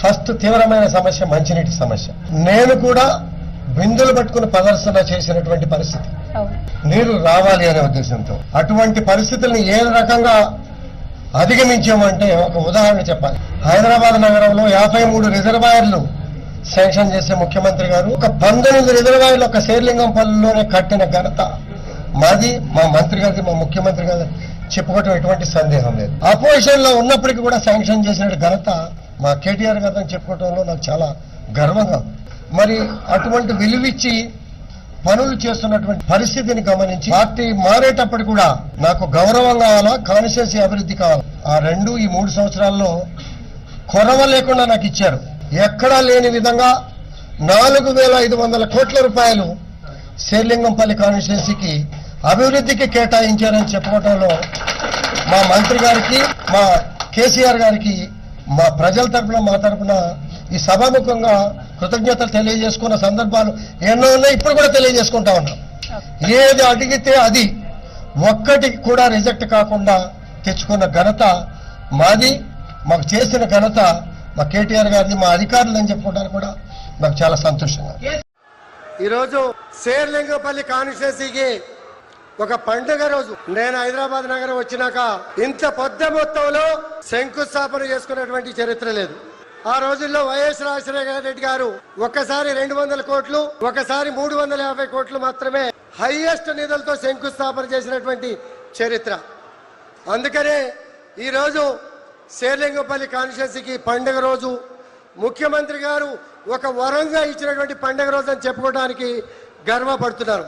First తీవ్రమైన సమస్య మంచినీటి సమస్య. నేను కూడా బిందులు పట్టుకుని ప్రదర్శన చేసినటువంటి పరిస్థితి. నీరు రావాలి అనే ఉద్దేశంతో అటువంటి పరిస్థితుల్ని ఏ రకంగా అధిగమించామంటే ఒక ఉదాహరణ చెప్పాలి. హైదరాబాద్ నగరంలో 53 రిజర్వాయర్లు శాంక్షన్ చేసే ముఖ్యమంత్రి గారు ఒక 19 రిజర్వాయర్లు ఒక శేర్లింగంపల్లిలోనే కట్టిన ఘనత మాది, మా మంత్రి గారిది, మా ముఖ్యమంత్రి గారు చెప్పుకోవటం ఎటువంటి సందేహం లేదు. అపోజిషన్ లో ఉన్నప్పటికీ కూడా శాంక్షన్ చేసిన ఘనత మా కేటీఆర్ గారిని చెప్పుకోవటంలో నాకు చాలా గర్వంగా. మరి అటువంటి విలువిచ్చి పనులు చేస్తున్నటువంటి పరిస్థితిని గమనించి పార్టీ మారేటప్పుడు కూడా నాకు గౌరవం కావాలా, కాన్స్టిట్యుయెన్సీ అభివృద్ధి కావాలా, ఆ రెండు ఈ 3 సంవత్సరాల్లో కొరవ లేకుండా నాకు ఇచ్చారు. ఎక్కడా లేని విధంగా 4,500 కోట్ల రూపాయలు శేర్లింగంపల్లి కాన్స్టిట్యుయెన్సీకి అభివృద్ధికి కేటాయించారని చెప్పుకోవడంలో మా మంత్రి గారికి, మా కేసీఆర్ గారికి, మా ప్రజల తరఫున, మా తరఫున ఈ సభాముఖంగా కృతజ్ఞతలు తెలియజేసుకున్న సందర్భాలు ఎన్నో ఉన్నాయి. ఇప్పుడు కూడా తెలియజేసుకుంటా ఉన్నాం. ఏది అడిగితే అది ఒక్కటికి కూడా రిజెక్ట్ కాకుండా తెచ్చుకున్న ఘనత మాది. మాకు చేసిన ఘనత మా కేటీఆర్ గారిది, మా అధికారులు అని చెప్పుకోవడానికి కూడా నాకు చాలా సంతోషంగా. ఈరోజు శేర్లింగంపల్లి కాన్స్టిట్యుయెన్సీకి ఒక పండుగ రోజు. నేను హైదరాబాద్ నగరం వచ్చినాక ఇంత పెద్ద మొత్తంలో శంకుస్థాపన చేసుకున్నటువంటి చరిత్ర లేదు. ఆ రోజుల్లో వైఎస్ రాజశేఖర రెడ్డి గారు ఒకసారి 200 కోట్లు, ఒకసారి 350 కోట్లు మాత్రమే హైయెస్ట్ నిధులతో శంకుస్థాపన చేసినటువంటి చరిత్ర. అందుకనే ఈరోజు శేర్లింగంపల్లి కాన్స్టిట్యుయెన్సీకి పండుగ రోజు, ముఖ్యమంత్రి గారు ఒక వరంగా ఇచ్చినటువంటి పండుగ రోజు అని చెప్పుకోవడానికి గర్వపడుతున్నారు.